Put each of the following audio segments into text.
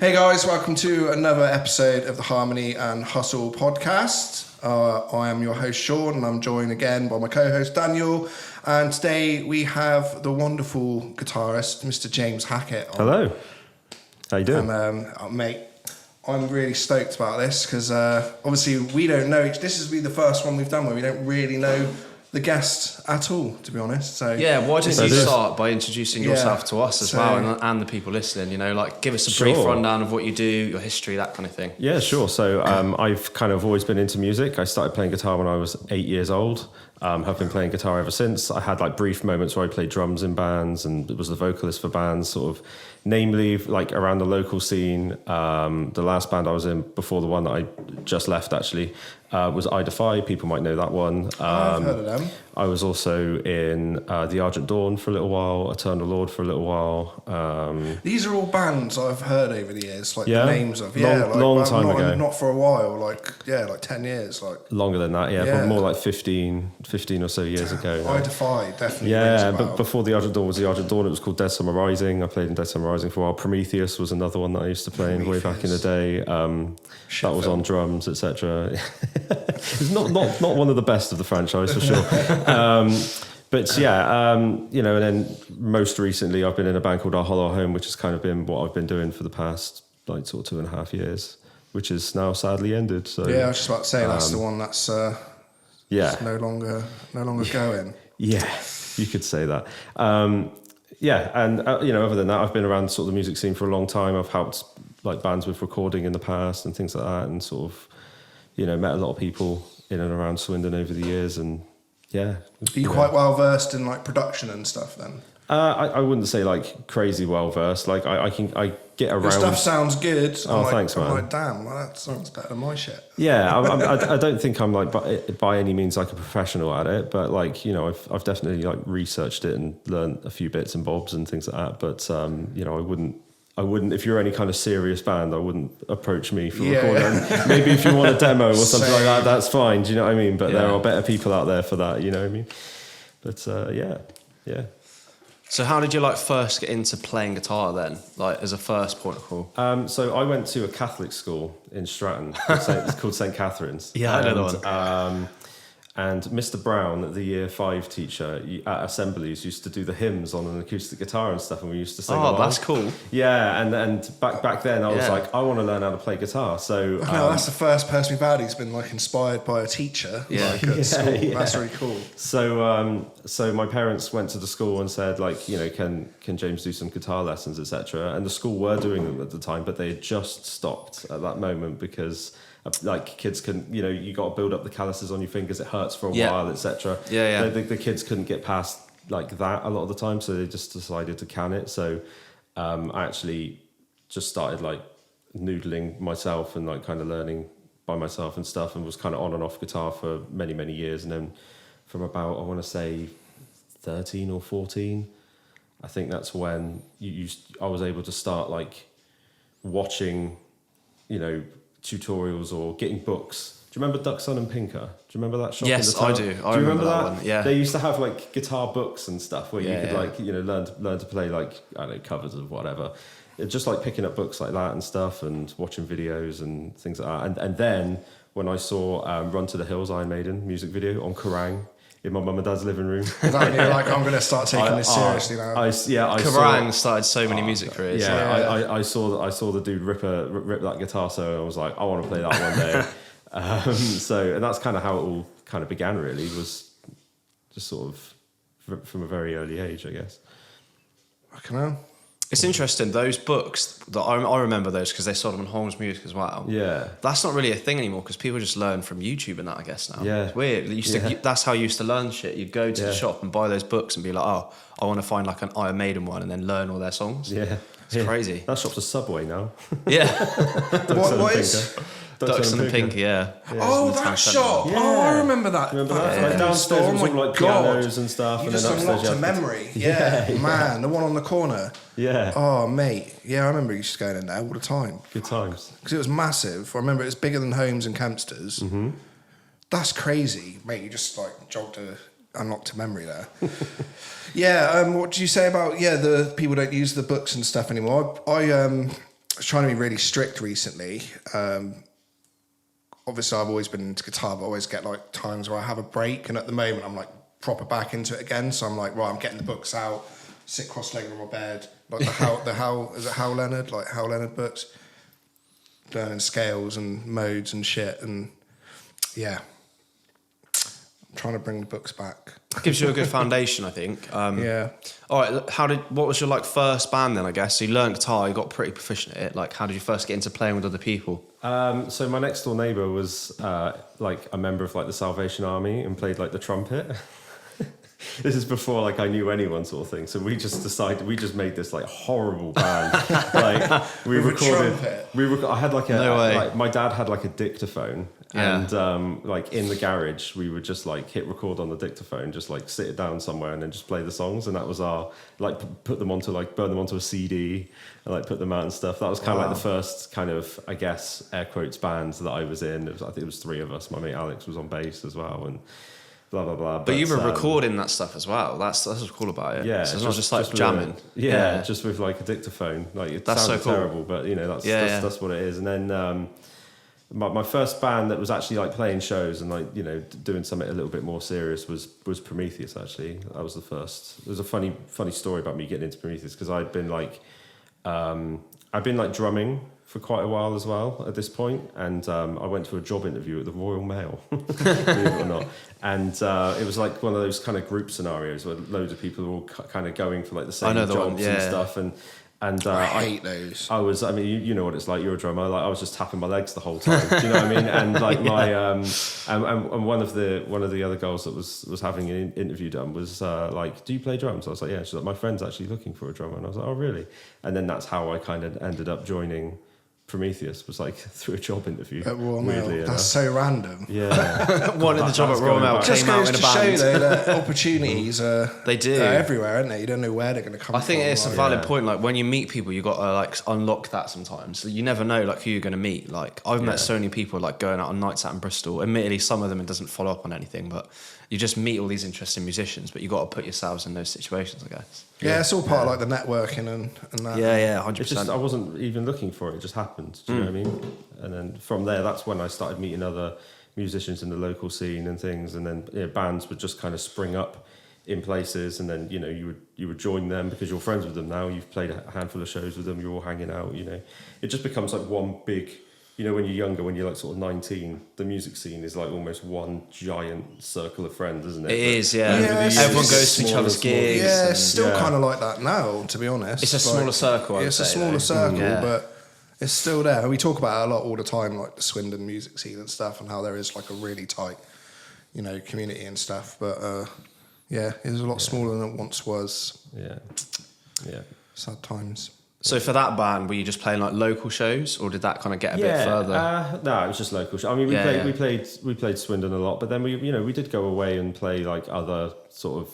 Hey guys, welcome to another episode of the Harmony and Hustle podcast. I am your host Shaun, and I'm joined again by my co-host Daniel. And today we have the wonderful guitarist, Mr. James Hackett. Hello. How you doing? And mate, I'm really stoked about this because obviously we don't know. This will be the first one we've done where we don't really know the guest at all, to be honest. So yeah, why don't you start by introducing yourself to us as well and the people listening? You know, like give us a brief rundown of what you do, your history, that kind of thing. Yeah, sure. So I've kind of always been into music. I started playing guitar when I was 8 years old. Have been playing guitar ever since. I had like brief moments where I played drums in bands and was the vocalist for bands, sort of, namely like around the local scene. The last band I was in before the one that I just left actually was I Defy. People might know that one. I've heard of them. I was also in The Argent Dawn for a little while, Eternal Lord for a little while. These are all bands I've heard over the years, like the names of. Long time ago. Not for a while, like 10 years. Like longer than that, but more like 15 or so years ago. I Defy, definitely. Yeah, but before The Argent Dawn was The Argent Dawn, it was called Dead Summer Rising. I played in Dead Summer Rising for a while. Prometheus was another one that I used to play in way back in the day. That was on drums, etc. It's not one of the best of the franchise for sure. But yeah, and then most recently I've been in a band called Our Hollow Home, which has kind of been what I've been doing for the past like sort of 2.5 years, which is now sadly ended. So yeah, I was just about to say that's the one that's no longer going. Yeah, you could say that. Other than that, I've been around sort of the music scene for a long time. I've helped like bands with recording in the past and things like that, and sort of, met a lot of people in and around Swindon over the years, and yeah. Are you quite well versed in like production and stuff then? I wouldn't say like crazy well versed. Like I get around. Your stuff sounds good. Thanks, man. I'm like, damn, well, that sounds better than my shit. Yeah, I don't think I'm like by any means like a professional at it, but like I've definitely like researched it and learned a few bits and bobs and things like that. But I wouldn't. If you're any kind of serious band, I wouldn't approach me for recording. Maybe if you want a demo or something like that, that's fine. Do you know what I mean? But there are better people out there for that. You know what I mean? But yeah. So how did you like first get into playing guitar then? Like as a first point of call? So I went to a Catholic school in Stratton. It's called St. Catherine's. Yeah, I know that one. And Mr. Brown, the year 5 teacher at assemblies, used to do the hymns on an acoustic guitar and stuff, and we used to sing along. That's cool. Yeah, and back then I was like, I want to learn how to play guitar. So that's the first person we've had who's been like inspired by a teacher. Like at school. Yeah. That's really cool. So my parents went to the school and said, like, can James do some guitar lessons, etc. And the school were doing them at the time, but they had just stopped at that moment because like kids couldn't, you got to build up the calluses on your fingers, it hurts for a while, etc. The kids couldn't get past like that a lot of the time, so they just decided to can it. So I actually just started like noodling myself and like kind of learning by myself and stuff, and was kind of on and off guitar for many years. And then from about, I want to say 13 or 14, I think that's when I was able to start like watching tutorials or getting books. Do you remember Duck, Sun and Pinker? Do you remember that shop? Yes, in the town? I do. I remember that one. Yeah, they used to have like guitar books and stuff where you could like learn to play like, I don't know, covers of whatever. It's just like picking up books like that and stuff and watching videos and things like that. And then when I saw Run to the Hills Iron Maiden music video on Kerrang in my mum and dad's living room. You're like, I'm going to start taking this seriously now. Kerrang started so many music careers. I saw the dude rip that guitar solo, and I was like, I want to play that one day. And that's kind of how it all kind of began. Really, was just sort of from a very early age, I guess. Fucking hell. It's interesting, those books, I remember those because they sold them on Holmes Music as well. Yeah. That's not really a thing anymore because people just learn from YouTube and that, I guess, now. Yeah. It's weird. That's how you used to learn shit. You'd go to the shop and buy those books and be like, oh, I want to find like an Iron Maiden one, and then learn all their songs. Yeah. It's crazy. That shop's a Subway now. Yeah. What is... Ducks and the Pink, yeah. Oh, that shop. Yeah. Oh, I remember that. Remember that? Like downstairs was all like pianos and stuff. You and just then upstairs unlocked a memory. Yeah, man, the one on the corner. Yeah. Oh, mate. Yeah, I remember you just going in there all the time. Good times. Because it was massive. I remember it was bigger than Holmes and Kempster's. Mm-hmm. That's crazy, mate. You just like unlocked a memory there. Yeah. What did you say about the people don't use the books and stuff anymore? I was trying to be really strict recently. Obviously, I've always been into guitar, but I always get like times where I have a break, and at the moment, I'm like proper back into it again. So I'm like, right, I'm getting the books out, sit cross-legged on my bed, like the Hal Leonard, like Hal Leonard books, learning scales and modes and shit, and yeah, I'm trying to bring the books back. Gives you a good foundation, I think. Yeah. All right. What was your like first band then? I guess so you learned guitar, you got pretty proficient at it. Like, how did you first get into playing with other people? So my next door neighbour was like a member of like the Salvation Army and played like the trumpet. This is before like I knew anyone, sort of thing. So we just made this like horrible band. Like we recorded. I had like like my dad had like a dictaphone, and like in the garage we would just like hit record on the dictaphone, just like sit it down somewhere and then just play the songs. And that was our like burn them onto a CD and like put them out and stuff. That was kind of like the first kind of, I guess, air quotes band that I was in. I think it was 3 of us. My mate Alex was on bass as well, and blah blah blah. But you were recording that stuff as well. That's what's cool about it. Yeah, so it's not just like jamming. Just with like a dictaphone. Like it that's sounds so cool. terrible, but you know that's what it is. And then my first band that was actually like playing shows and like, you know, doing something a little bit more serious was Prometheus. Actually, that was the first. There's a funny story about me getting into Prometheus, because I'd been like drumming for quite a while as well at this point, and I went to a job interview at the Royal Mail, believe it or not, and it was like one of those kind of group scenarios where loads of people are all kind of going for like the same jobs and stuff, and I hate those. I mean, you know what it's like. You're a drummer. Like I was just tapping my legs the whole time. Do you know what I mean? And like my and one of the other girls that was having an interview done was like, "Do you play drums?" I was like, "Yeah." She's like, "My friend's actually looking for a drummer," and I was like, "Oh, really?" And then that's how I kind of ended up joining Prometheus, was like through a job interview. At Royal Mail. That's so random. Yeah. Wanted the job at Royal Mail. Just goes to show though that opportunities are they do everywhere, aren't they? You don't know where they're going to come from. I think it's a valid point. Like when you meet people, you got to like unlock that sometimes. So you never know like who you're going to meet. Like I've met so many people like going out on nights out in Bristol. Admittedly, some of them it doesn't follow up on anything, but you just meet all these interesting musicians. But you got to put yourselves in those situations, I guess. Yeah, it's all part of like the networking and that. Yeah, 100%. I wasn't even looking for it; it just happened. Do you know what I mean? And then from there, that's when I started meeting other musicians in the local scene and things. And then bands would just kind of spring up in places, and then you would join them because you're friends with them now. You've played a handful of shows with them. You're all hanging out. You know, it just becomes like one big. You know, when you're younger, when you're like sort of 19, the music scene is like almost one giant circle of friends, isn't it? It is, yeah. Everyone goes to each other's gigs. Yeah, it's still kind of like that now, to be honest. It's a smaller circle, It's a smaller circle, but it's still there. We talk about it a lot all the time, like the Swindon music scene and stuff, and how there is like a really tight, you know, community and stuff. But it is a lot smaller than it once was. Yeah. Sad times. So for that band, were you just playing like local shows, or did that kind of get a bit further? No, it was just local shows. I mean, we played Swindon a lot, but then we did go away and play like other sort of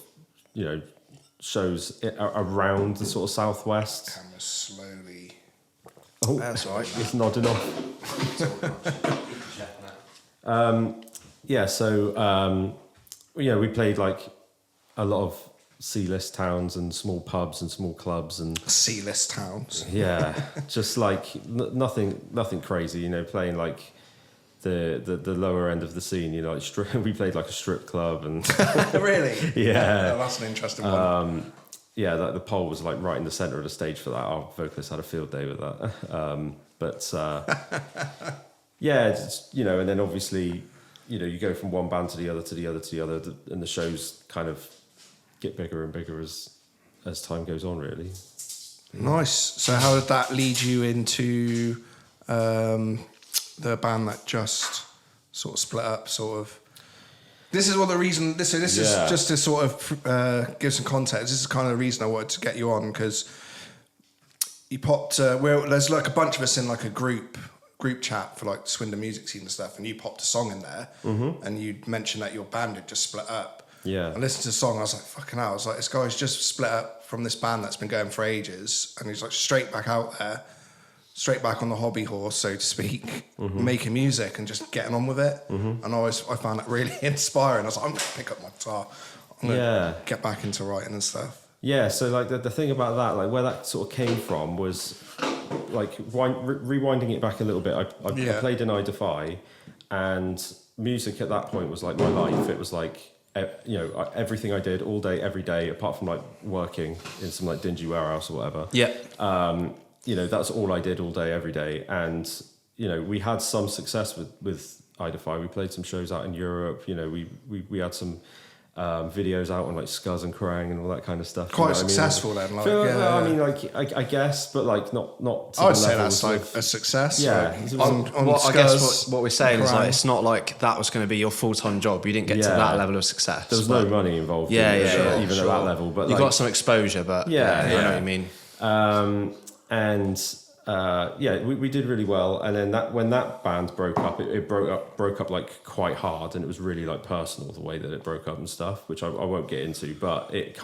shows around the sort of southwest. Camera slowly. Oh, that's all right. It's nodding off. We played like a lot of C-list towns and small pubs and small clubs and C-list towns. Yeah, just like nothing crazy. You know, playing like the lower end of the scene. You know, like we played like a strip club and Really? Yeah, that's an interesting one. Yeah, the pole was like right in the centre of the stage for that. Our vocalist had a field day with that. Yeah, it's, and then obviously, you go from one band to the other, and the shows kind of get bigger and bigger as time goes on, really. Nice. So how did that lead you into the band that just sort of split up, sort of? This is what the reason. This is just to sort of give some context. This is kind of the reason I wanted to get you on, because you popped. There's like a bunch of us in like a group chat for like Swindon music scene and stuff, and you popped a song in there, and you mentioned that your band had just split up. Yeah. I listened to the song. I was like, "Fucking hell!" I was like, "This guy's just split up from this band that's been going for ages, and he's like straight back out there." Straight back on the hobby horse, so to speak, making music and just getting on with it. And I found that really inspiring. I was like, I'm going to pick up my guitar. I'm going to get back into writing and stuff. Yeah, so like the thing about that, like where that sort of came from was like rewinding it back a little bit. I played in I-Defy, and music at that point was like my life. It was like, you know, everything I did all day, every day, apart from like working in some like dingy warehouse or whatever. Yeah. You know, that's all I did all day, every day. And, you know, we had some success with I-Defy. We played some shows out in Europe. You know, we had some videos out on like Scuzz and Kerrang and all that kind of stuff. Quite you know successful I mean? then. Like, I mean, like I guess, but like not. To I would the say levels that's like of, a success. Yeah. Like, on I guess Scuzz, what we're saying is Kerrang. like it's not like that was going to be your full-time job. You didn't get to that level of success. There was no money involved. Yeah, in it, yeah, even sure. at that level. But you got some exposure, but I know what you mean. We did really well, and then when that band broke up, it broke up like quite hard, and it was really like personal the way that it broke up and stuff, which I won't get into, but it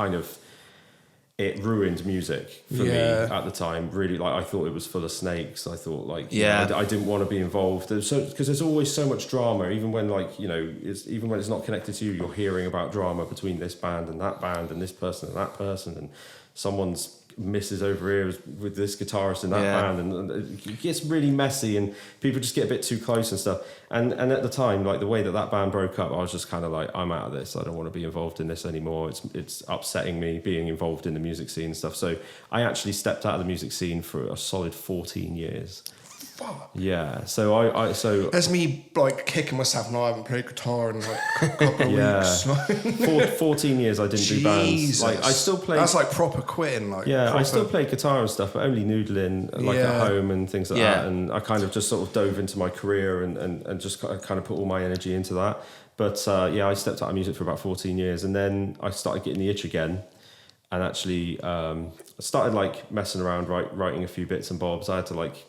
ruined music for me at the time. Really, like I thought it was full of snakes. I thought like I didn't want to be involved. So because there's always so much drama, even when like you know even when it's not connected to you, you're hearing about drama between this band and this person and that person, and someone's misses over here with this guitarist in that band, and it gets really messy, and people just get a bit too close and stuff. And at the time, like the way that band broke up, I was just kind of like, I'm out of this. I don't want to be involved in this anymore. It's upsetting me being involved in the music scene and stuff. So I actually stepped out of the music scene for a solid 14 years. Fuck. Yeah. So so there's me like kicking myself. No, I haven't played guitar in like a couple of weeks. 14 years I didn't do bands. Like I still play. That's like proper quitting. Like I still play guitar and stuff, but only noodling like at home and things like that. And I kind of just sort of dove into my career and just kind of put all my energy into that. But I stepped out of music for about 14 years, and then I started getting the itch again, and actually started like messing around, writing a few bits and bobs. I had to like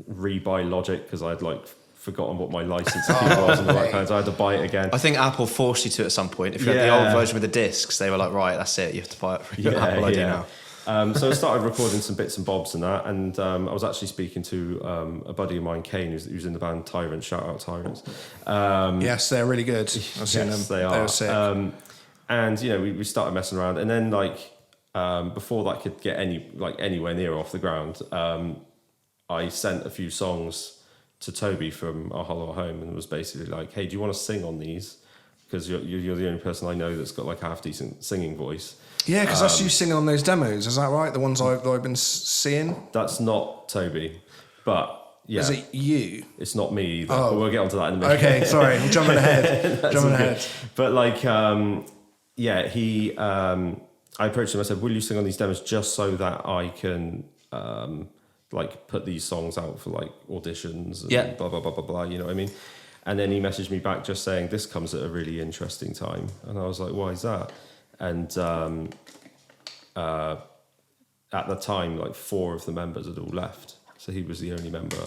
rebuy Logic because I'd like forgotten what my license fee was and all that kind of. So I had to buy it again. I think Apple forced you to at some point. If you had the old version with the discs, they were like, right, that's it. You have to buy it for your Apple ID now. So I started recording some bits and bobs and that, and I was actually speaking to a buddy of mine, Kane, who's in the band Tyrants. Shout out Tyrants. Yes, they're really good. I've seen them. They are. They're sick. And you know, we started messing around, and then like before that could get anywhere near off the ground, I sent a few songs to Toby from Our Hollow Home, and was basically like, "Hey, do you want to sing on these? Because you're the only person I know that's got like a half decent singing voice." Yeah, because that's you singing on those demos. Is that right? The ones I've been seeing. That's not Toby, but yeah, is it you? It's not me either. But we'll get onto that in a minute. Okay, sorry, I'm jumping ahead. But like, he. I approached him. I said, "Will you sing on these demos just so that I can?" like put these songs out for like auditions and blah, blah, blah, blah, blah, you know what I mean? And then he messaged me back just saying, this comes at a really interesting time. And I was like, why is that? And at the time, like 4 of the members had all left. So he was the only member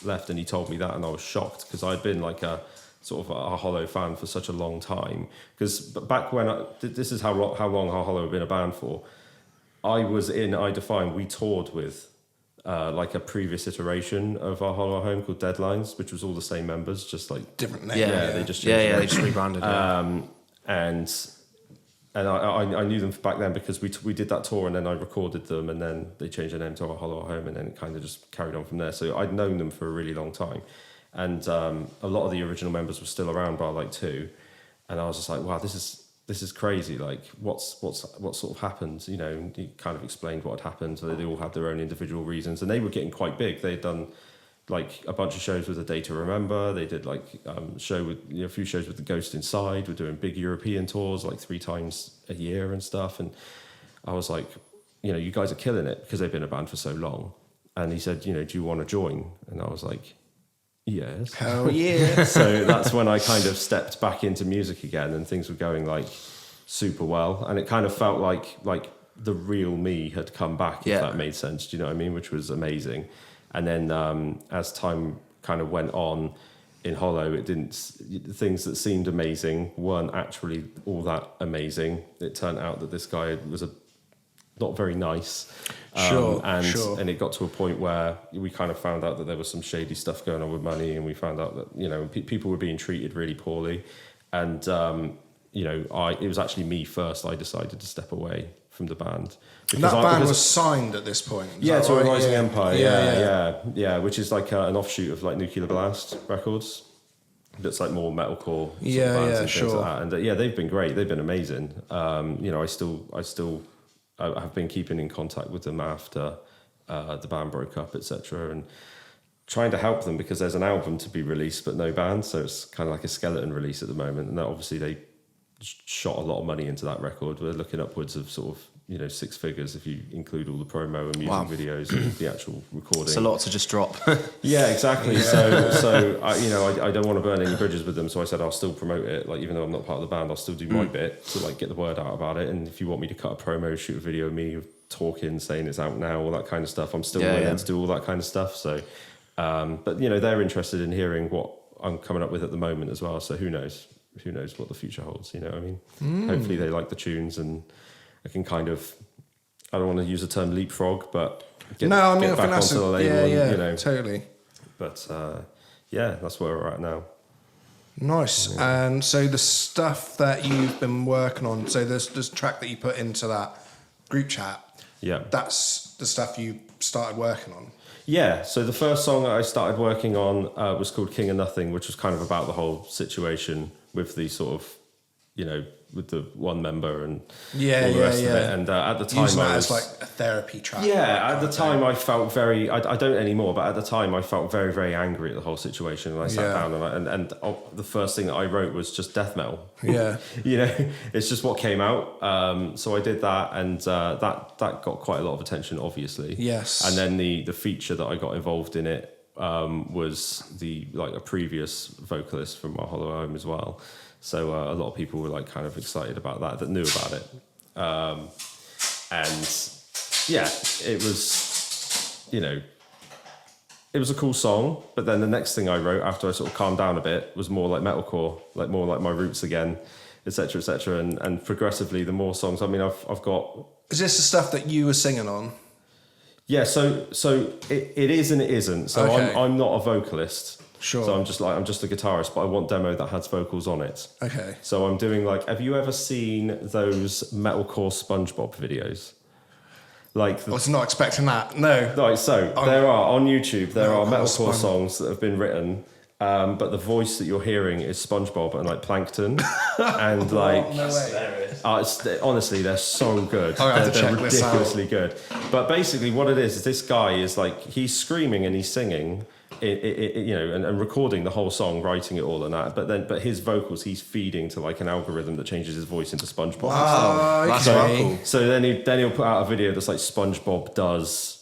left, and he told me that, and I was shocked because I'd been like a sort of a Hollow fan for such a long time. Because back when, this is how long Our Hollow had been a band for, I was in I-Defy, and we toured with like a previous iteration of Our Hollow Home called Deadlines, which was all the same members, just like different names. They just changed they just rebranded. And I knew them back then because we did that tour, and then I recorded them, and then they changed their name to Our Hollow Home, and then it kind of just carried on from there. So I'd known them for a really long time, and a lot of the original members were still around, bar like 2, and I was just like, wow, this is crazy. Like, what sort of happened? You know, and he kind of explained what had happened. So they all had their own individual reasons, and they were getting quite big. They'd done like a bunch of shows with A Day to Remember. They did like a few shows with The Ghost Inside. We're doing big European tours like 3 times a year and stuff. And I was like, you know, you guys are killing it, because they've been a band for so long. And he said, you know, do you want to join? And I was like, yes. Hell yeah. So that's when I kind of stepped back into music again, and things were going like super well, and it kind of felt like the real me had come back, if that made sense. Do you know what I mean? Which was amazing. And then as time kind of went on in Hollow, things that seemed amazing weren't actually all that amazing. It turned out that this guy was not very nice. And it got to a point where we kind of found out that there was some shady stuff going on with money, and we found out that, you know, people were being treated really poorly. And, you know, it was actually me first. I decided to step away from the band. And that band was signed at this point. Yeah, to right? Rising Empire. Yeah. Yeah, which is like an offshoot of like Nuclear Blast Records. That's like more metalcore sort of bands and things like that. And they've been great. They've been amazing. I still have been keeping in contact with them after the band broke up, etc. And trying to help them because there's an album to be released but no band, so it's kind of like a skeleton release at the moment. And that obviously they shot a lot of money into that record. We're looking upwards of sort of 6 figures if you include all the promo and music videos and the actual recording. It's a lot to just drop. Yeah, exactly. So I don't want to burn any bridges with them. So I said I'll still promote it. Like even though I'm not part of the band, I'll still do my bit to like get the word out about it. And if you want me to cut a promo, shoot a video of me talking, saying it's out now, all that kind of stuff, I'm still willing to do all that kind of stuff. So, but they're interested in hearing what I'm coming up with at the moment as well. So who knows? Who knows what the future holds? You know what I mean? Hopefully they like the tunes and I can kind of, I don't want to use the term leapfrog, but get back onto the label. And, totally. But that's where we're at now. Nice. Yeah. And so the stuff that you've been working on, so this track that you put into that group chat, that's the stuff you started working on. Yeah, so the first song that I started working on was called King of Nothing, which was kind of about the whole situation with the sort of, with the one member and all the rest of it. And at the time using that as like a therapy track. Yeah, at the time I felt very, I don't anymore, but at the time I felt very, very angry at the whole situation. And I sat down and the first thing that I wrote was just death metal. Yeah. It's just what came out. So I did that and that got quite a lot of attention, obviously. Yes. And then the feature that I got involved in it was a previous vocalist from My Hollow Home as well. So a lot of people were like kind of excited about that knew about it. It was, it was a cool song. But then the next thing I wrote after I sort of calmed down a bit was more like metalcore, like more like my roots again, etc., etc. And progressively, the more songs. I mean, I've got. Is this the stuff that you were singing on? Yeah. So it is and it isn't. So okay. I'm not a vocalist. Sure. So I'm just a guitarist, but I want demo that has vocals on it. Okay. So I'm doing have you ever seen those metalcore SpongeBob videos? I was not expecting that. No. Right. So there are on YouTube. There are metalcore songs that have been written, but the voice that you're hearing is SpongeBob and Plankton, and honestly they're so good. They're ridiculously good. But basically, what it is this guy is he's screaming and he's singing. And recording the whole song, writing it all and that, but his vocals he's feeding to an algorithm that changes his voice into SpongeBob. That's cool. So then he'll put out a video that's SpongeBob does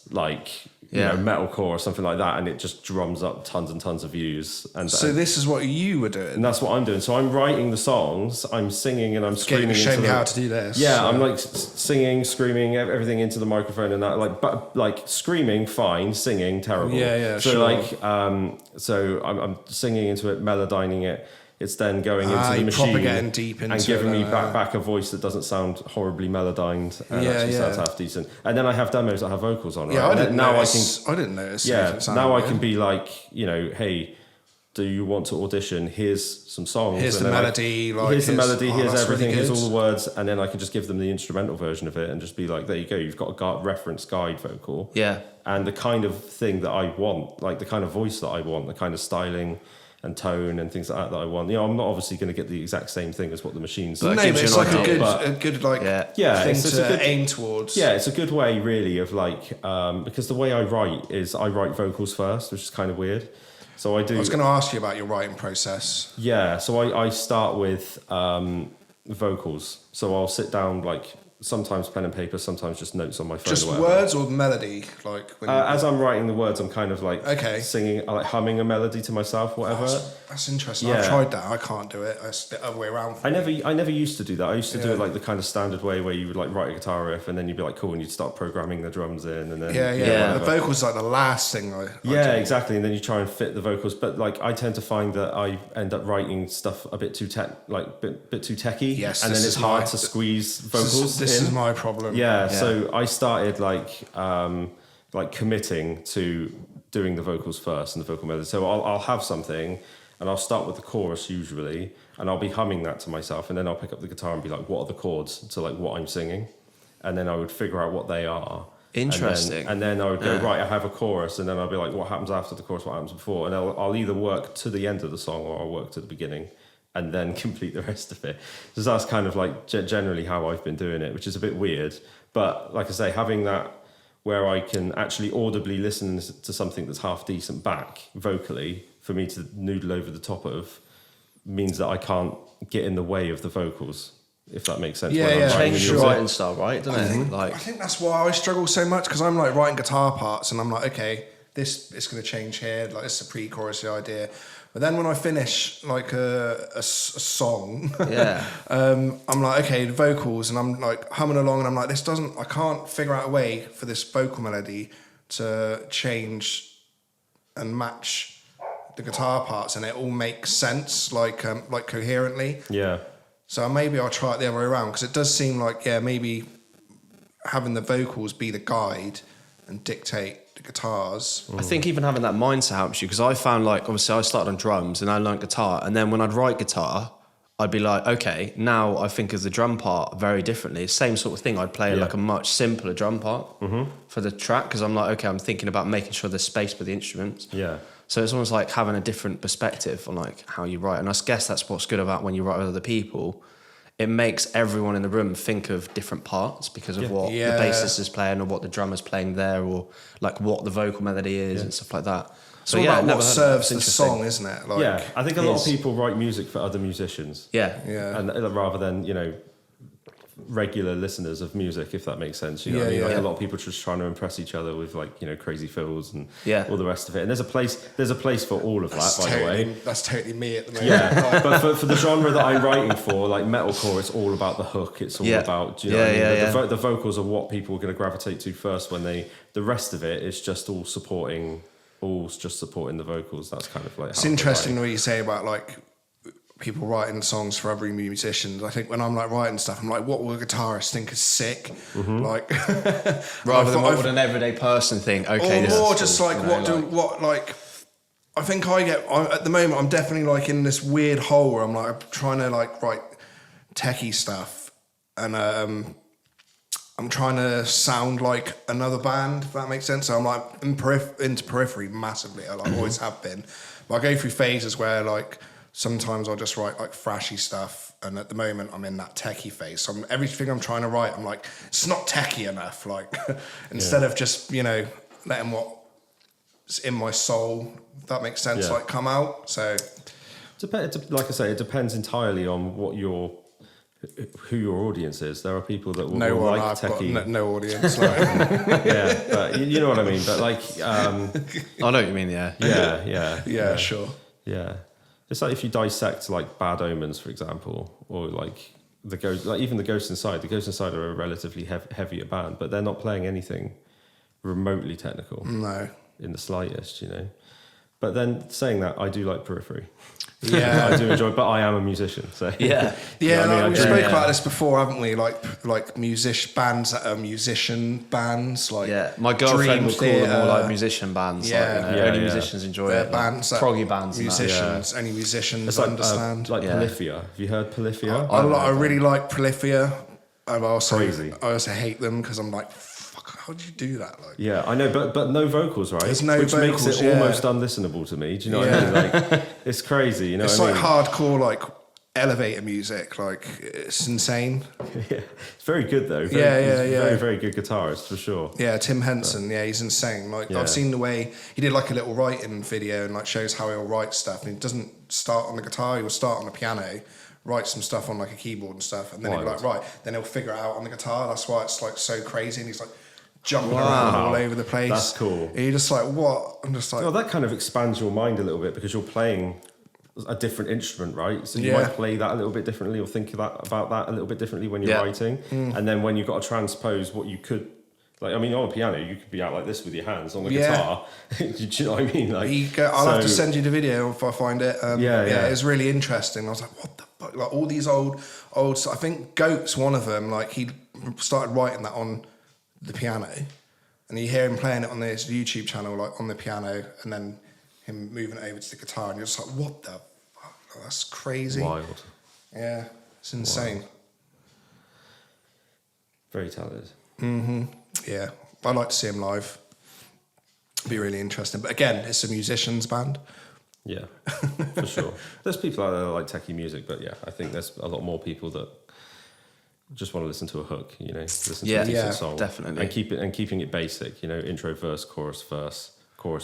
metalcore or something like that, and it just drums up tons and tons of views. And so this is what you were doing, and that's what I'm doing. So I'm writing the songs, I'm singing, and I'm screaming. Show me how to do this. Yeah, I'm singing, screaming, everything into the microphone and that. But screaming, fine. Singing, terrible. Yeah. So sure. So I'm singing into it, melodyning it. It's then going into the machine getting deep into and giving me back a voice that doesn't sound horribly melodined and actually sounds half decent. And then I have demos that have vocals on. Yeah, right? I didn't notice. Yeah, now I can be hey, do you want to audition? Here's some songs. Here's the melody. Here's the melody. Here's everything. Really here's all the words. And then I can just give them the instrumental version of it and just be there you go. You've got a reference guide vocal. Yeah. And the kind of thing that I want, the kind of voice that I want, the kind of styling and tone and things like that I want. I'm not obviously going to get the exact same thing as what the machines do. No, but it's a good thing to aim towards. Yeah, it's a good way really of because the way I write is I write vocals first, which is kind of weird. So I do. I was going to ask you about your writing process. Yeah, so I start with vocals. So I'll sit down sometimes pen and paper, sometimes just notes on my phone. Just words or melody? As I'm writing the words, I'm kind of singing, humming a melody to myself, whatever. That's interesting. Yeah. I've tried that. I can't do it. It's the other way around. I never used to do that. I used to do it the kind of standard way where you would write a guitar riff and then you'd be cool, and you'd start programming the drums in and then The vocals the last thing I do. Exactly. And then you try and fit the vocals, but I tend to find that I end up writing stuff a bit too bit too techie. Yes, and then it's hard to squeeze vocals. This is my problem. Yeah, so I started committing to doing the vocals first and the vocal melody. So I'll have something and I'll start with the chorus usually, and I'll be humming that to myself, and then I'll pick up the guitar and be what are the chords to what I'm singing. and then I would figure out what they are. Interesting. And then I would go, right, I have a chorus, and then I'll be like, what happens after the chorus, what happens before? And I'll either work to the end of the song or I'll work to the beginning and then complete the rest of it. So that's kind of like generally how I've been doing it, which is a bit weird. But like I say, having that where I can actually audibly listen to something that's half decent back vocally for me to noodle over the top of means that I can't get in the way of the vocals. If that makes sense. Change your writing style, right? Doesn't it? I think that's why I struggle so much, because I'm like writing guitar parts and I'm like, okay, this is going to change here. Like, this is a pre-chorus idea. But then when I finish like a song, I'm like, okay, the vocals, and I'm like humming along, and I'm like, I can't figure out a way for this vocal melody to change and match the guitar parts, and it all makes sense, like coherently. Yeah. So maybe I'll try it the other way around, because it does seem like, maybe having the vocals be the guide and dictate the guitars. I think even having that mindset helps you, because I found, like, obviously I started on drums and I learned guitar, and then when I'd write guitar, I'd be like, okay, now I think of the drum part very differently. Same sort of thing. I'd play like a much simpler drum part for the track, because I'm like, okay, I'm thinking about making sure there's space for the instruments. Yeah. So it's almost like having a different perspective on like how you write. And I guess that's what's good about when you write with other people. It makes everyone in the room think of different parts because of what the bassist is playing or what the drummer's playing there, or like what the vocal melody is and stuff like that. It's all about what serves the song, isn't it? Like, I think a lot of people write music for other musicians. Yeah. And rather than, regular listeners of music, if that makes sense. You know what I mean? Like a lot of people just trying to impress each other with like, crazy fills and all the rest of it. And there's a place for all of that, by the way. That's totally me at the moment. Yeah. But for the genre that I'm writing for, like metalcore, it's all about the hook. It's all about, the vocals are what people are going to gravitate to first when the rest of it is just all supporting the vocals. That's kind of like it's interesting what you say about like people writing songs for other musicians. I think when I'm like writing stuff, I'm like, what will a guitarist think is sick? Like, rather than what would an everyday person think? Okay, or just like I think at the moment I'm definitely like in this weird hole where I'm like trying to like write techie stuff, and I'm trying to sound like another band, if that makes sense. So I'm like into Periphery massively. I like always have been. But I go through phases where like sometimes I'll just write like thrashy stuff, and at the moment I'm in that techie phase. So everything I'm trying to write, I'm like, it's not techie enough. Like instead of just letting what's in my soul, if that makes sense, like come out. So like I say, it depends entirely on who your audience is. There are people that will like techie. Got no audience. Like. Yeah, but you know what I mean. But like, I know what you mean. Yeah, sure. Yeah, it's like if you dissect like Bad Omens, for example, or like even the Ghost Inside. The Ghost Inside are a relatively heavier band, but they're not playing anything remotely technical. No, in the slightest, But then saying that, I do like Periphery. Yeah, I do enjoy, but I am a musician, so yeah. We spoke about this before, haven't we? Like musician bands that are musician bands. Like my girlfriend would call them all like musician bands. Only musicians enjoy it. Bands, like proggy bands, musicians. Only musicians understand. Like Polyphia. Have you heard Polyphia? I really like Polyphia. I also hate them because I'm like, how do you do that? Like, yeah, I know, but no vocals, right? There's no Which vocals, makes it almost unlistenable to me. Do you know what I mean? Like, it's crazy. It's like hardcore, like elevator music. Like, it's insane. Yeah, it's very good though. Very, very good guitarist for sure. Yeah, Tim Henson. Yeah, he's insane. Like, I've seen the way he did like a little writing video and like shows how he'll write stuff. And he doesn't start on the guitar; he'll start on the piano, write some stuff on like a keyboard and stuff, and then he'll be like, right, then he'll figure it out on the guitar. That's why it's like so crazy. And he's like jumping around all over the place. That's cool. And you're just like, what? I'm just like... Well, that kind of expands your mind a little bit because you're playing a different instrument, right? So you might play that a little bit differently or think about that a little bit differently when you're writing. And then when you've got to transpose what you could... Like, I mean, on a piano, you could be out like this with your hands. On the guitar, do you know what I mean? Like, I'll have to send you the video if I find it. It was really interesting. I was like, what the fuck? Like, all these old... I think Goat's one of them. Like, he started writing that on the piano, and you hear him playing it on this YouTube channel, like on the piano, and then him moving it over to the guitar, and you're just like, what the fuck? Oh, that's crazy. Wild. Yeah, it's insane. Very talented. Yeah, I'd like to see him live. Be really interesting. But again, it's a musician's band. Yeah, for sure. There's people out there that like techie music, but yeah, I think there's a lot more people that just want to listen to a hook, listen to a decent song. Definitely. And keeping it basic, intro, verse, chorus,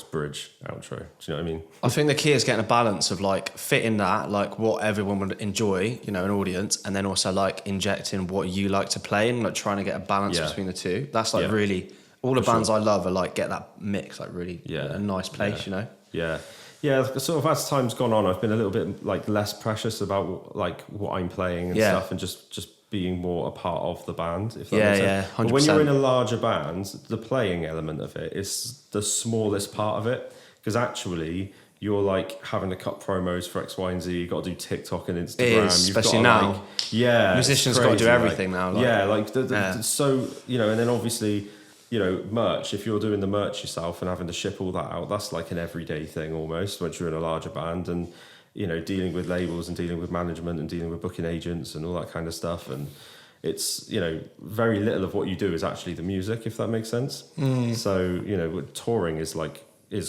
bridge, outro. Do you know what I mean? I think the key is getting a balance of like fitting that, like what everyone would enjoy, an audience, and then also like injecting what you like to play and like trying to get a balance between the two. That's like really, all the bands I love are like get that mix, like really a nice place, Yeah. Yeah, sort of as time's gone on, I've been a little bit like less precious about like what I'm playing and stuff, and just being more a part of the band. If that makes sense. 100%. But when you're in a larger band, the playing element of it is the smallest part of it, because actually you're like having to cut promos for X, Y, and Z. You've got to do TikTok and Instagram. It is, especially now. Musicians got to do everything now. So and then obviously. Merch, if you're doing the merch yourself and having to ship all that out, that's like an everyday thing almost once you're in a larger band, and dealing with labels and dealing with management and dealing with booking agents and all that kind of stuff. And it's very little of what you do is actually the music, if that makes sense. So touring is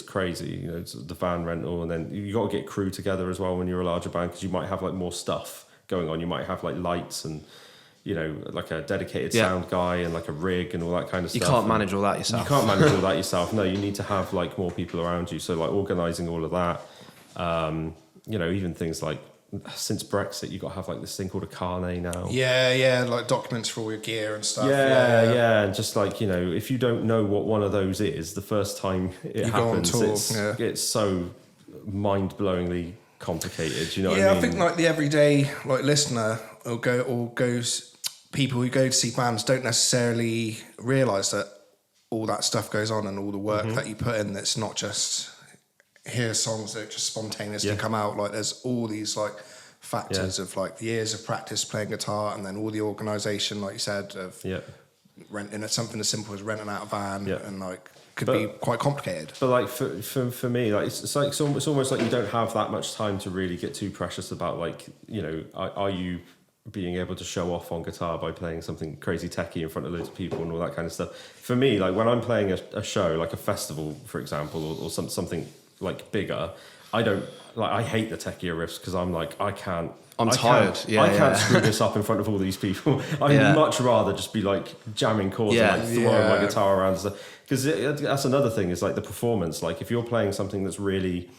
crazy. It's the van rental, and then you got to get crew together as well when you're a larger band, because you might have like more stuff going on. You might have like lights and like a dedicated sound guy and like a rig and all that kind of stuff. You can't manage all that yourself. You can't manage all that yourself. No, you need to have like more people around you. So like organising all of that, even things like since Brexit, you got to have like this thing called a carnet now. Yeah, like documents for all your gear and stuff. Yeah, and just like if you don't know what one of those is, the first time it happens, it's so mind-blowingly complicated. You know what I mean? I think like the everyday like listener goes. People who go to see bands don't necessarily realise that all that stuff goes on and all the work that you put in. That's not just hear songs that just spontaneously come out. Like there's all these like factors of like years of practice playing guitar, and then all the organisation, like you said, of renting something as simple as renting out a van and like could be quite complicated. But like for me, like it's almost like you don't have that much time to really get too precious about like are you being able to show off on guitar by playing something crazy techie in front of loads of people and all that kind of stuff. For me, like when I'm playing a show, like a festival, for example, or something like bigger, I hate the techier riffs, because I'm like, I'm tired. I can't screw this up in front of all these people. I'd much rather just be like jamming chords and like throwing my guitar around and stuff. Because that's another thing, is like the performance. Like if you're playing something that's really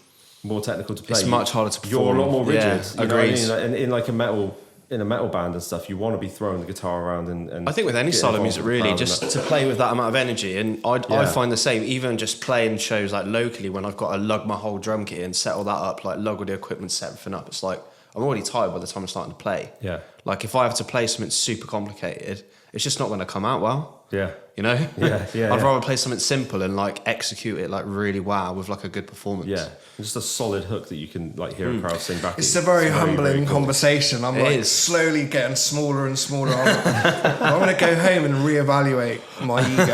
more technical to play, it's much harder to perform. You're a lot more rigid. Yeah, you know what I mean? Like, in like in a metal band and stuff, you want to be throwing the guitar around and I think with any style of music, really, just to play with that amount of energy. And I find the same, even just playing shows like locally, when I've got to lug my whole drum kit and set all that up, like lug all the equipment, set everything up. It's like I'm already tired by the time I'm starting to play. Yeah. Like if I have to play something super complicated, it's just not going to come out well. Yeah. I'd rather play something simple and like execute it like really well with like a good performance. Yeah, just a solid hook that you can like hear a crowd sing back. It's a very humbling conversation. I'm like slowly getting smaller and smaller. I'm going to go home and reevaluate my ego.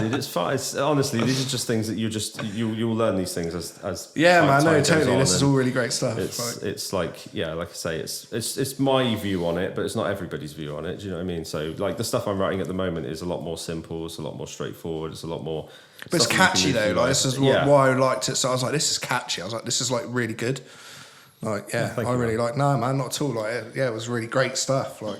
Dude, it's fine. Honestly, these are just things that you'll learn these things as man. No, totally. This is all really great stuff. It's like like I say, it's my view on it, but it's not everybody's view on it. Do you know what I mean? So like the stuff I'm writing at the moment is a lot more simple. It's a lot more straightforward. It's a lot more. But it's catchy though. Like this is why I liked it. So I was like, this is catchy. I was like, this is like really good. Like I really like. No, man, not at all. Like it was really great stuff. Like.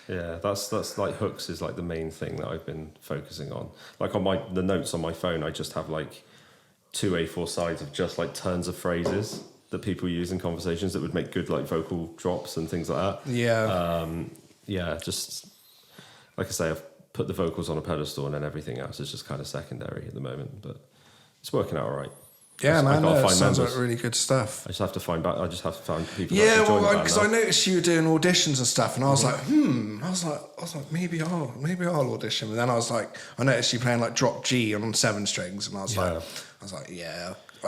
Yeah, that's like hooks is like the main thing that I've been focusing on. Like on the notes on my phone, I just have like 2 A4 sides of just like turns of phrases that people use in conversations that would make good like vocal drops and things like that. Just like I say, I've put the vocals on a pedestal, and then everything else is just kind of secondary at the moment, but it's working out all right. Yeah, man, it sounds like really good stuff. I just have to find people. Yeah, well, because I noticed you were doing auditions and stuff, and I was like, I was like, maybe I'll audition. And then I was like, I noticed you playing like drop G on 7 strings, and I was like, I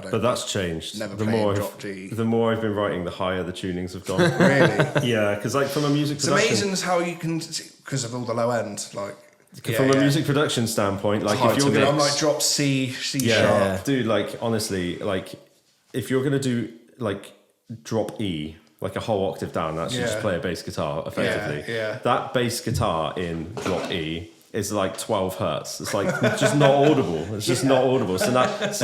don't. But that's changed. Never played drop G. The more I've been writing, the higher the tunings have gone. Really? Yeah, because like from a music production, it's amazing how you can, because of all the low end, like. From a music production standpoint, like if you're I'm like drop C sharp, dude. Like honestly, like if you're gonna do like drop E like a whole octave down and actually just play a bass guitar effectively. Yeah. That bass guitar in drop E is like 12 hertz. It's like just not audible. It's just not audible. So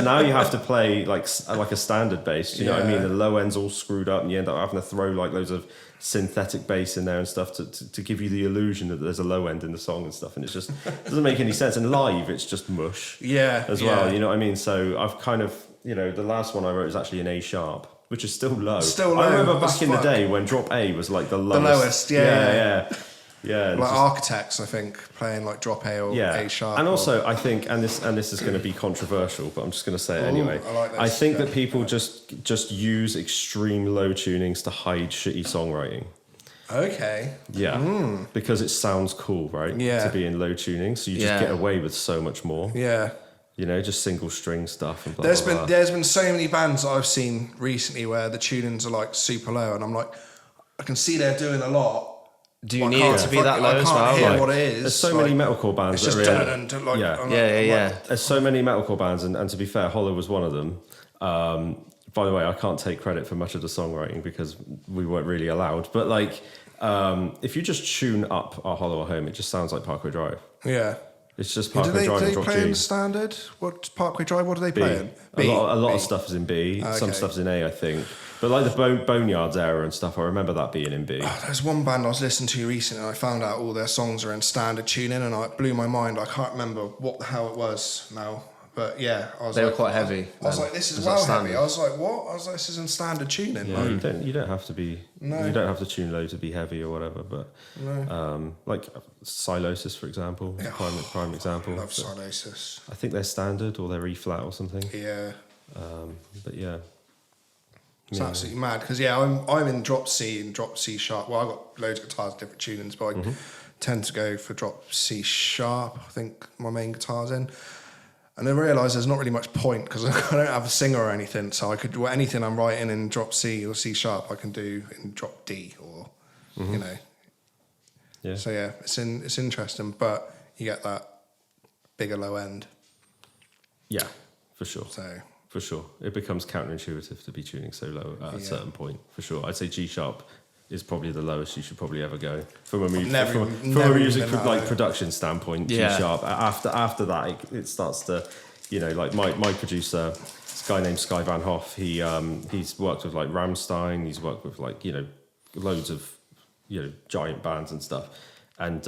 now you have to play like a standard bass. You know what I mean? The low end's all screwed up, and you end up having to throw like loads of synthetic bass in there and stuff to give you the illusion that there's a low end in the song and stuff. And it just doesn't make any sense. And live, it's just mush. As well. You know what I mean? So I've kind of, you know, the last one I wrote is actually an A sharp, which is still low. I remember back in the day when drop A was like the lowest. Yeah, like Architects, I think, playing like drop A or A sharp. And also, I think, and this is going to be controversial, but I'm just going to say it anyway. I think that people just use extreme low tunings to hide shitty songwriting. Okay. Yeah. Because it sounds cool, right? Yeah. To be in low tuning, so you just get away with so much more. Yeah. You know, just single string stuff and blah, There's blah, blah. been so many bands that I've seen recently where the tunings are like super low, and I'm like, I can see they're doing a lot. Do you need it to be that low as well? I can't hear Like, what it is. There's so many metalcore bands It's that just are There's so many metalcore bands, and to be fair, Hollow was one of them. By the way, I can't take credit for much of the songwriting because we weren't really allowed. But like, if you just tune up our Hollow at Home, it just sounds like Parkway Drive. Yeah. It's just Parkway Drive do and they drop play G. in standard? What Parkway Drive? What do they B. play in? B. A lot of stuff is in B. Some stuff's in A, I think. But like the Boneyards era and stuff, I remember that being in B. There's one band I was listening to recently, and I found out all their songs are in standard tuning, and it blew my mind. I can't remember how it was now, but yeah, they were quite heavy. I was like, this is well heavy. I was like, what? I was like, this is in standard tuning. Yeah, you don't have to be. No. You don't have to tune low to be heavy or whatever. But like Silosis, for example, is a prime example. I love Silosis. I think they're standard or they're E flat or something. Yeah. But yeah. It's absolutely mad because I'm in drop C and drop C sharp. Well, I've got loads of guitars, different tunings, but I tend to go for drop C sharp. I think my main guitar's in, and I realise there's not really much point because I don't have a singer or anything. So I could do anything I'm writing in drop C or C sharp, I can do in drop D or you know. Yeah. So yeah, it's interesting, but you get that bigger low end. Yeah, for sure. So. For sure. It becomes counterintuitive to be tuning so low at a certain point, for sure. I'd say G sharp is probably the lowest you should probably ever go. From a music production standpoint, G sharp. After that, it starts to, you know, like my producer, this guy named Sky Van Hoff, he's worked with like Rammstein, he's worked with like, you know, loads of, you know, giant bands and stuff. And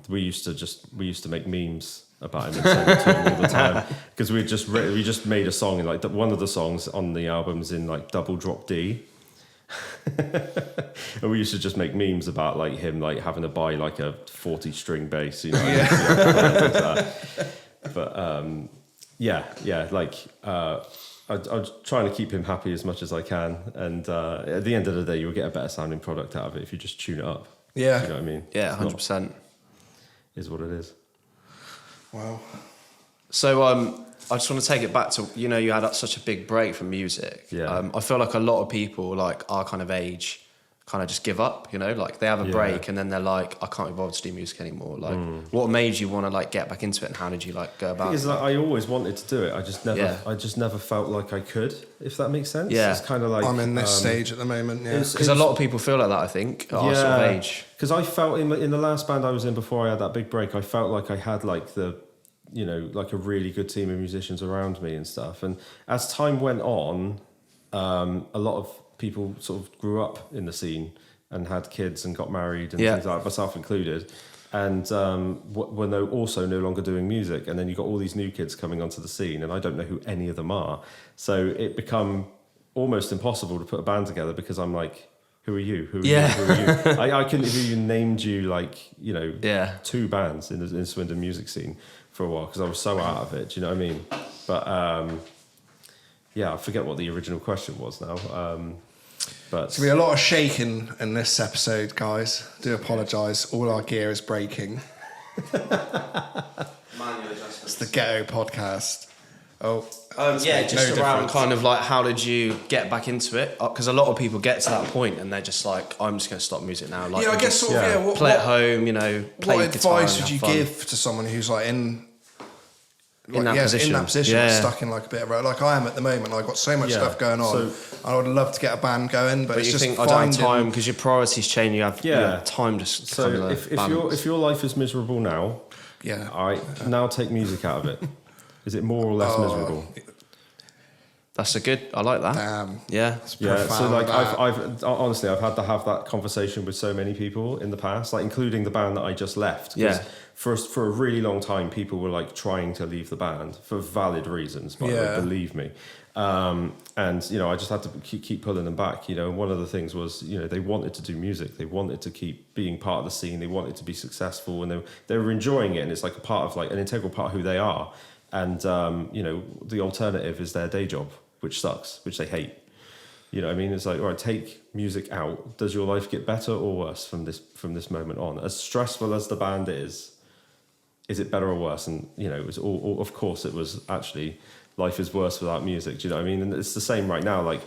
we used to make memes about him and send it to him all the time because we just made a song in like one of the songs on the album's in like double drop D. And we used to just make memes about like him like having to buy like a 40 string bass, you know. But like I'm trying to keep him happy as much as I can, and at the end of the day you'll get a better sounding product out of it if you just tune it up. Yeah. You know what I mean? Yeah, 100%. Is what it is. Wow. So I just want to take it back to, you know, you had such a big break from music. Yeah. I feel like a lot of people like our kind of age kind of just give up, you know, like they have a break and then they're like, I can't be bothered to do music anymore. Like what made you want to like get back into it, and how did you like go about it? Like, I always wanted to do it. I just never felt like I could, if that makes sense. Yeah. It's kind of like I'm in this stage at the moment, yeah. Because a lot of people feel like that, I think, at our sort of age. Because I felt in the last band I was in before I had that big break, I felt like I had like you know, like a really good team of musicians around me and stuff. And as time went on, a lot of people sort of grew up in the scene and had kids and got married and things like that, myself included. And when they're also no longer doing music, and then you got all these new kids coming onto the scene, and I don't know who any of them are. So it become almost impossible to put a band together because I'm like, who are you? Who are you? Who are you? I couldn't have even named you like, you know, 2 bands in the Swindon music scene for a while because I was so out of it. Do you know what I mean? But I forget what the original question was now. But There's going to be a lot of shaking in this episode, guys. Do apologise. All our gear is breaking. It's the Ghetto Podcast. Just around kind of like, how did you get back into it? Because a lot of people get to that point and they're just like, I'm just going to stop music now. Like, I guess sort of, play at home, you know, play what guitar. What advice would you give to someone who's like in in that position. Yeah. Stuck in like a bit of like I am at the moment. I've got so much stuff going on. I would love to get a band going, but it's you just think I don't have time because your priorities change. You have time to So kind of if your life is miserable now, all right, now take music out of it. Is it more or less miserable? That's a good. I like that. Damn. Yeah. So like I've honestly had to have that conversation with so many people in the past, like including the band that I just left. Yeah. For a really long time, people were like trying to leave the band for valid reasons, by the way, believe me. And I just had to keep pulling them back. And one of the things was, they wanted to do music, they wanted to keep being part of the scene, they wanted to be successful, and they were enjoying it, and it's like a part of like an integral part of who they are. And the alternative is their day job, which sucks, which they hate. You know what I mean? It's like, all right, take music out. Does your life get better or worse from this moment on? As stressful as the band is it better or worse? And it was all of course it was actually, life is worse without music. Do you know what I mean? And it's the same right now. Like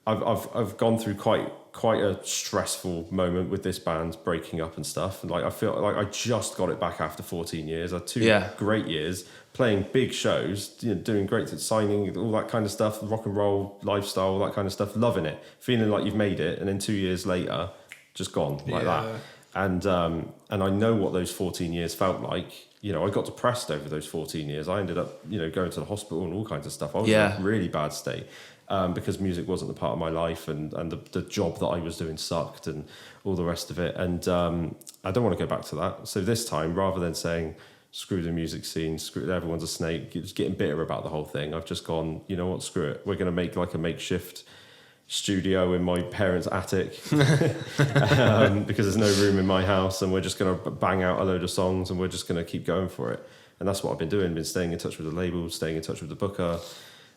I've gone through quite a stressful moment with this band breaking up and stuff. And like I feel like I just got it back after 14 years. I had 2 great years playing big shows, doing great, signing, all that kind of stuff, rock and roll lifestyle, all that kind of stuff, loving it, feeling like you've made it, and then 2 years later, just gone like that. And I know what those 14 years felt like. I got depressed over those 14 years. I ended up, going to the hospital and all kinds of stuff. I was in a really bad state because music wasn't a part of my life, and the job that I was doing sucked and all the rest of it. And I don't want to go back to that. So this time, rather than saying, screw the music scene, screw everyone's a snake, just getting bitter about the whole thing, I've just gone, you know what, screw it. We're going to make like a makeshift studio in my parents' attic because there's no room in my house, and we're just going to bang out a load of songs, and we're just going to keep going for it. And that's what I've been doing, been staying in touch with the label, staying in touch with the booker.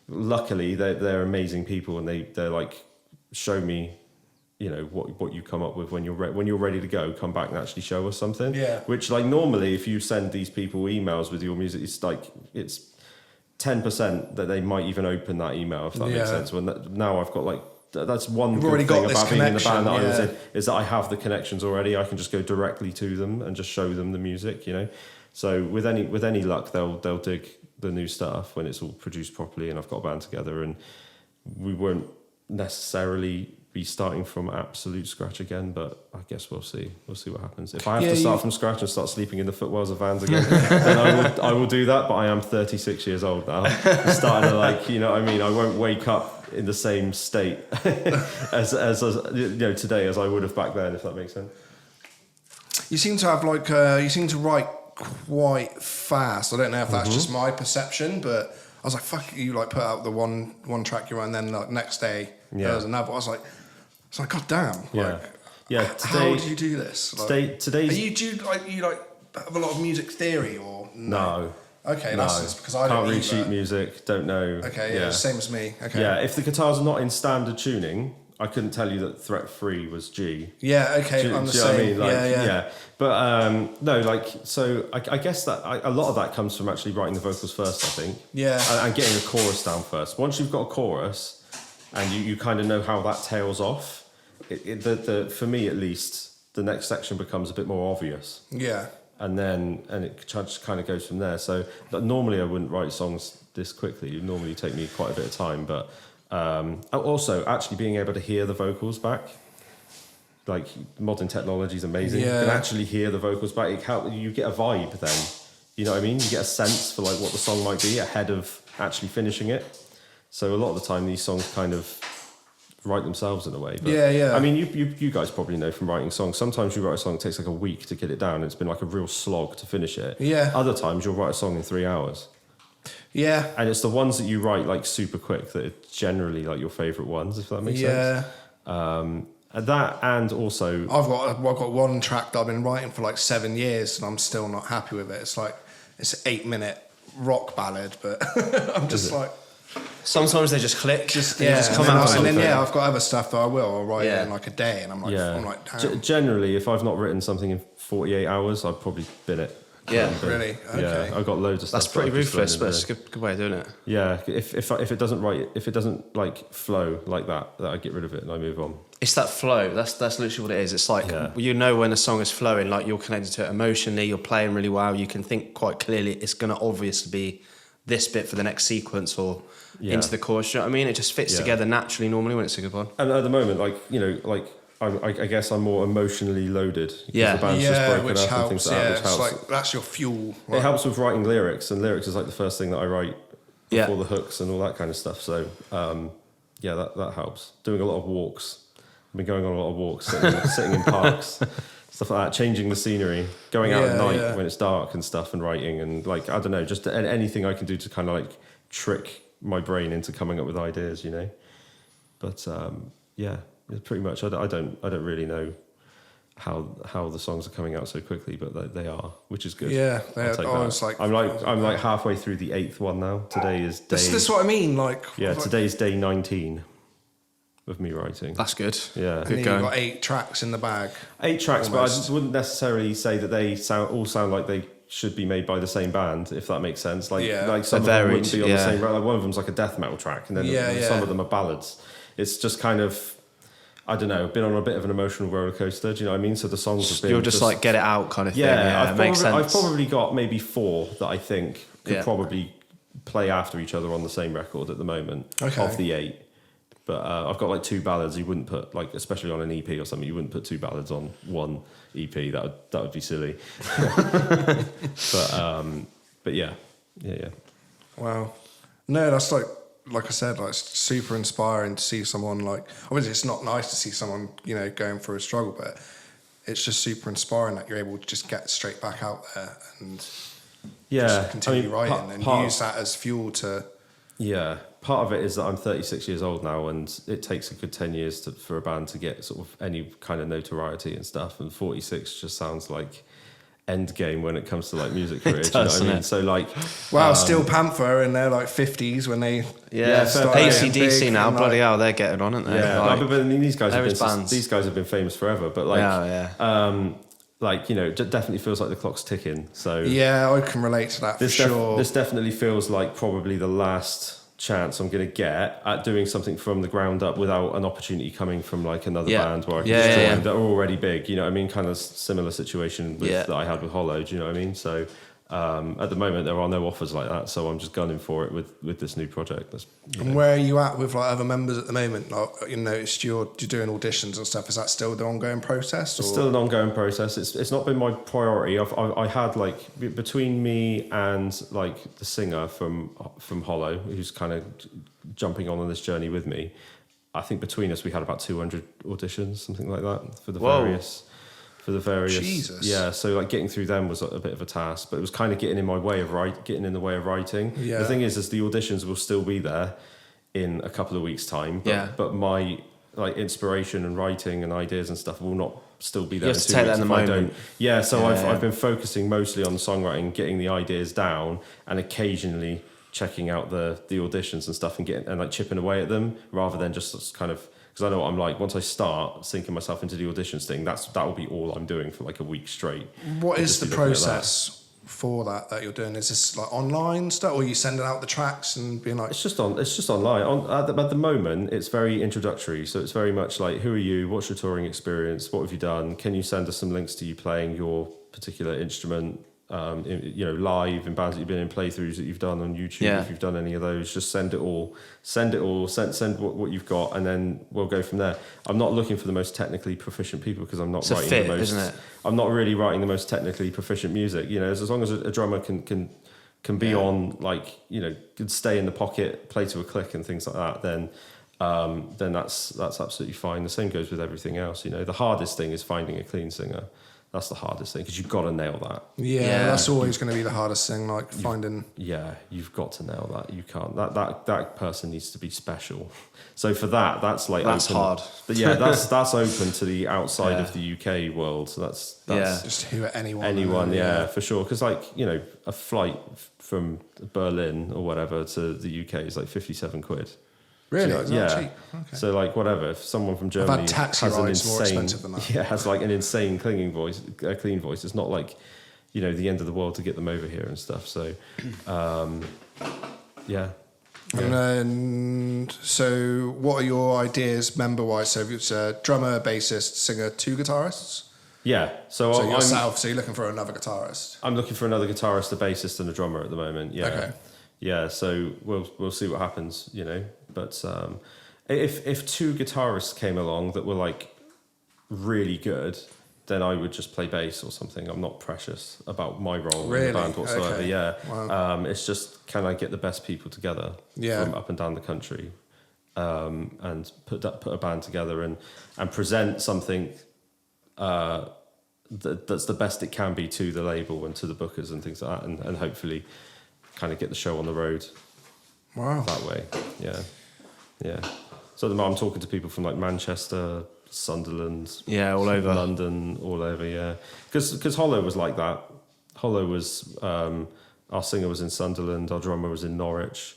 Luckily, they're amazing people, and they're like, show me, what you come up with when you're ready to go, come back and actually show us something. Yeah. Which like normally, if you send these people emails with your music, it's 10% that they might even open that email, if that makes sense. When now I've got like, that's one good thing about being in the band that I was in, is that I have the connections already. I can just go directly to them and just show them the music, So with any luck, they'll dig the new stuff when it's all produced properly, and I've got a band together, and we won't necessarily be starting from absolute scratch again, but I guess we'll see what happens. If I have to start from scratch and start sleeping in the footwells of vans again, then I will do that. But I am 36 years old now. I'm starting to I won't wake up in the same state as today as I would have back then, if that makes sense. You seem to have write quite fast. I don't know if that's just my perception, but I was like, fuck, you like put out the one track you write, and then like next day there was another. I was like, god damn. Today, how do you do this? Today's. Do you have a lot of music theory or no? Okay, that's just because I can't read sheet music. Don't know. Okay, same as me. Okay. Yeah, if the guitars are not in standard tuning, I couldn't tell you that fret 3 was G. Yeah, okay, I'm the same. But no, like, so I guess that a lot of that comes from actually writing the vocals first, I think. Yeah. And getting a chorus down first. Once you've got a chorus and you kind of know how that tails off, for me at least, the next section becomes a bit more obvious. Yeah. And it just kind of goes from there. So normally I wouldn't write songs this quickly. It would normally take me quite a bit of time, but also actually being able to hear the vocals back, like modern technology is amazing. You can actually hear the vocals back. You get a vibe then, you know what I mean? You get a sense for like what the song might be ahead of actually finishing it. So a lot of the time these songs kind of write themselves in a way. But, I mean, you guys probably know from writing songs, sometimes you write a song, it takes like a week to get it down, and it's been like a real slog to finish it. Yeah. Other times you'll write a song in 3 hours. Yeah. And it's the ones that you write like super quick that are generally like your favourite ones, if that makes sense. That, and also I've got one track that I've been writing for like 7 years and I'm still not happy with it. It's like, it's an 8-minute rock ballad, but I'm just like, sometimes they just click, just come out. And then I've got other stuff that I'll write in like a day, and I'm like, damn. Generally, if I've not written something in 48 hours, I've probably bin it. Yeah, really. Okay. Yeah, I've got loads of stuff. That's pretty ruthless, but it's a good way of doing it. Yeah, if it doesn't like flow like that, I get rid of it and I move on. It's that flow. That's literally what it is. It's like when a song is flowing, like you're connected to it emotionally. You're playing really well. You can think quite clearly. It's going to obviously be this bit for the next sequence or into the chorus. You know what I mean? It just fits together naturally normally when it's a good one. And at the moment, like, you know, like I guess I'm more emotionally loaded. Yeah. The band's just broken which up helps. and things like that, which It's helps. like that's your fuel. It helps with writing lyrics, and lyrics is like the first thing that I write before the hooks and all that kind of stuff. So that helps. Doing a lot of walks. I've been going on a lot of walks, sitting in parks, stuff like that, changing the scenery, going out at night when it's dark and stuff, and writing, and like, I don't know, just anything I can do to kind of like trick my brain into coming up with ideas, you know. But pretty much I don't really know how the songs are coming out so quickly, but they are, which is good. Yeah, I'll take that. I'm like halfway through the 8th one now. Today is day. This is what I mean. Like, today's day 19 of me writing. That's good. Yeah, and you've got 8 tracks in the bag. 8 tracks, almost. but I wouldn't necessarily say that they all sound like they should be made by the same band, if that makes sense. Like some of them wouldn't be on the same. Like one of them's like a death metal track, and then some of them are ballads. It's just kind of, I don't know, been on a bit of an emotional roller coaster. Do you know what I mean? So the songs have been. You're just like get it out kind of thing. Yeah, it makes sense. I've probably got maybe 4 that I think could probably play after each other on the same record at the moment of the 8. But I've got like 2 ballads. You wouldn't put, like, especially on an EP or something, you wouldn't put 2 ballads on one EP. That would be silly. but yeah. Wow. No, that's like I said, like, it's super inspiring to see someone, like, obviously it's not nice to see someone, you know, going through a struggle, but it's just super inspiring that you're able to just get straight back out there and just continue writing and use that as fuel to. Yeah, part of it is that I'm 36 years old now, and it takes a good 10 years for a band to get sort of any kind of notoriety and stuff. And 46 just sounds like end game when it comes to like music career. Do you know what I mean? So like, Steel Panther in their like 50s when they AC/DC now, bloody hell, they're getting on, aren't they? Yeah, but I mean, these guys have been famous forever. But like, like, you know, it definitely feels like the clock's ticking. So yeah, I can relate to that for sure. This definitely feels like probably the last chance I'm going to get at doing something from the ground up without an opportunity coming from like another band where I can just join that are already big. You know what I mean? Kind of similar situation that I had with Hollow. Do you know what I mean? So at the moment there are no offers like that, so I'm just gunning for it with this new project. And where are you at with like other members at the moment? Like, you noticed you're doing auditions and stuff. Is that still the ongoing process? Or? It's still an ongoing process. It's not been my priority. I had like between me and like the singer from Hollow, who's kind of jumping on this journey with me. I think between us we had about 200 auditions, something like that, for the various. Jesus. Yeah, so like getting through them was a bit of a task, but it was kind of getting in the way of writing. Yeah. The thing is the auditions will still be there in a couple of weeks' time, but my like inspiration and writing and ideas and stuff will not still be there. You have to take that in the moment. I've been focusing mostly on the songwriting, getting the ideas down, and occasionally checking out the auditions and stuff and like chipping away at them rather than just kind of. Because I know what I'm like. Once I start sinking myself into the auditions thing, that will be all I'm doing for like a week straight. What is the process for that you're doing? Is this like online stuff, or are you sending out the tracks and being like? It's just online. At the moment, it's very introductory. So it's very much like, who are you? What's your touring experience? What have you done? Can you send us some links to you playing your particular instrument? Live in bands that you've been in, playthroughs that you've done on YouTube. If you've done any of those, just send it all. Send what you've got, and then we'll go from there. I'm not looking for the most technically proficient people because I'm not writing the most. Isn't it? I'm not really writing the most technically proficient music. You know, as long as a drummer can be on, like, you know, can stay in the pocket, play to a click and things like that, then that's absolutely fine. The same goes with everything else. You know, the hardest thing is finding a clean singer. That's the hardest thing because you've got to nail that. Yeah, that's always going to be the hardest thing. Like finding. Yeah, you've got to nail that. You can't. That person needs to be special. So for that's open. Hard. But yeah, that's open to the outside of the UK world. So that's just anyone. Anyone, for sure. Because like, you know, a flight from Berlin or whatever to the UK is like 57 quid. Really? It's not cheap. Okay. So like whatever, if someone from Germany has an insane, more expensive than that. Yeah, has like an insane clean voice. It's not like, you know, the end of the world to get them over here and stuff. So, yeah. And so, what are your ideas member-wise? So, if it's a drummer, bassist, singer, 2 guitarists. Yeah. So yourself. So you're looking for another guitarist. I'm looking for another guitarist, a bassist, and a drummer at the moment. Yeah. Okay. yeah, so we'll see what happens, you know. But if two guitarists came along that were like really good, then I would just play bass or something. I'm not precious about my role in the band whatsoever. Okay. Yeah, Wow. it's just, can I get the best people together from up and down the country, and put a band together and present something that's the best it can be to the label and to the bookers and things like that, and hopefully kind of get the show on the road. Wow. That way. Yeah. So at the moment I'm talking to people from like Manchester, Sunderland, all over London, all over. Yeah, because Hollow was like that. Hollow was our singer was in Sunderland, our drummer was in Norwich.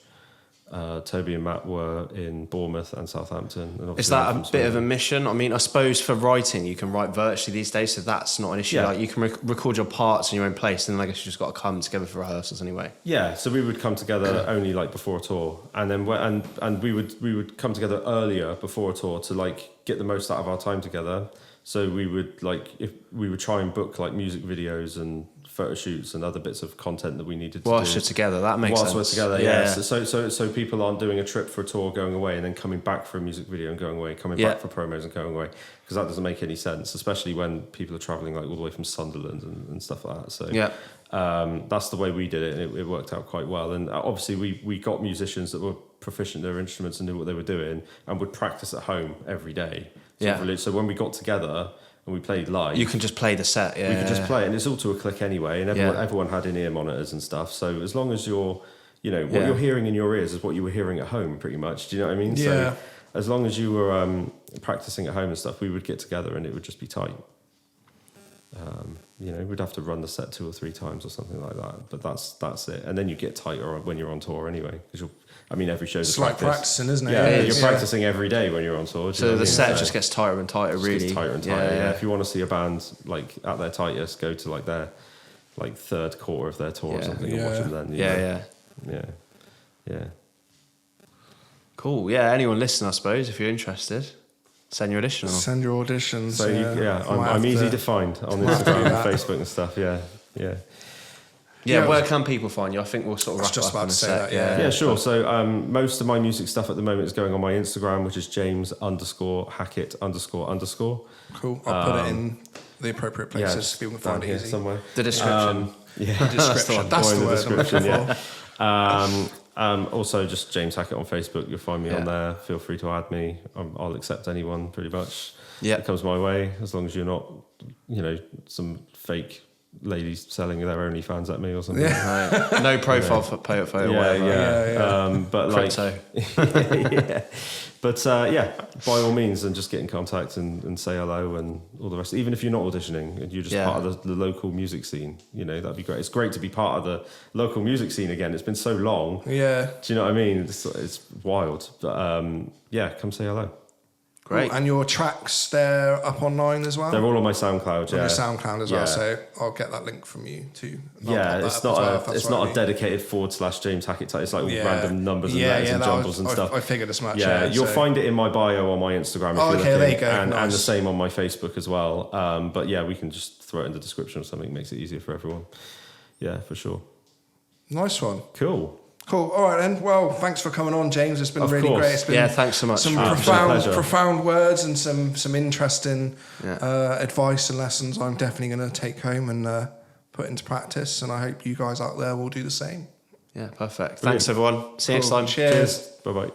Toby and Matt were in Bournemouth and Southampton. And is that a bit of a mission? I mean, I suppose for writing, you can write virtually these days, so that's not an issue. Yeah. Like you can record your parts in your own place, and then I guess you just got to come together for rehearsals anyway. Yeah, so we would come together only like before a tour, and then and we would come together earlier before a tour to like get the most out of our time together. So we would try and book like music videos and photo shoots and other bits of content that we needed to Whilst you're together, that makes sense. Whilst we're together, yeah. So people aren't doing a trip for a tour, going away, and then coming back for a music video and going away, coming back for promos and going away, because that doesn't make any sense, especially when people are travelling like all the way from Sunderland and stuff like that. So that's the way we did it, and it worked out quite well. And obviously we got musicians that were proficient in their instruments and knew what they were doing and would practice at home every day. So when we got together and we played live, you can just play the set. We could just play it, and it's all to a click anyway. And everyone had in-ear monitors and stuff. So as long as you're, what you're hearing in your ears is what you were hearing at home, pretty much. Do you know what I mean? Yeah. So as long as you were practicing at home and stuff, we would get together and it would just be tight. We'd have to run the set 2 or 3 times or something like that. But that's it. And then you get tighter when you're on tour anyway, because every show's it's a like practice. practicing, isn't it? Yeah, you're practicing every day when you're on tour. So the set just gets tighter and tighter, really. Gets tighter and tighter. Yeah. If you want to see a band like at their tightest, go to like their like third quarter of their tour or something and watch them then. Yeah. Cool. Yeah. Anyone listening, I suppose, if you're interested, send your audition. Send your auditions. So I'm easy to find on Instagram and Facebook and stuff. Yeah, where can people find you? I think we'll sort of wrap just up about on to a say sec. that, Yeah, sure. So most of my music stuff at the moment is going on my Instagram, which is James_Hackett__. Cool. I'll put it in the appropriate places so people can find it easy. Somewhere. The description. The description. That's the word I'm looking for. Also, just James Hackett on Facebook. You'll find me on there. Feel free to add me. I'll accept anyone pretty much. That comes my way, as long as you're not, some fake ladies selling their OnlyFans at me or something. Right. No profile photo. But crypto. By all means, and just get in contact and say hello and all the rest. Even if you're not auditioning and you're just part of the local music scene, that'd be great. It's great to be part of the local music scene again. It's been so long. Yeah. Do you know what I mean? It's wild. But come say hello. Great. Cool. And your tracks, they're up online as well? They're all on my SoundCloud, on your SoundCloud as well, so I'll get that link from you too. It's not a dedicated / James Hackett type. It's like all random numbers and letters and jumbles and stuff. I figured as much. Yeah, you'll find it in my bio on my Instagram. There you go. And the same on my Facebook as well. But we can just throw it in the description or something. It makes it easier for everyone. Yeah, for sure. Nice one. Cool. All right then. Well, thanks for coming on, James. It's been really great. It's been thanks so much. Some profound words and some interesting advice and lessons I'm definitely going to take home and put into practice. And I hope you guys out there will do the same. Yeah, perfect. Thanks everyone. See you next time. Cheers. Bye bye.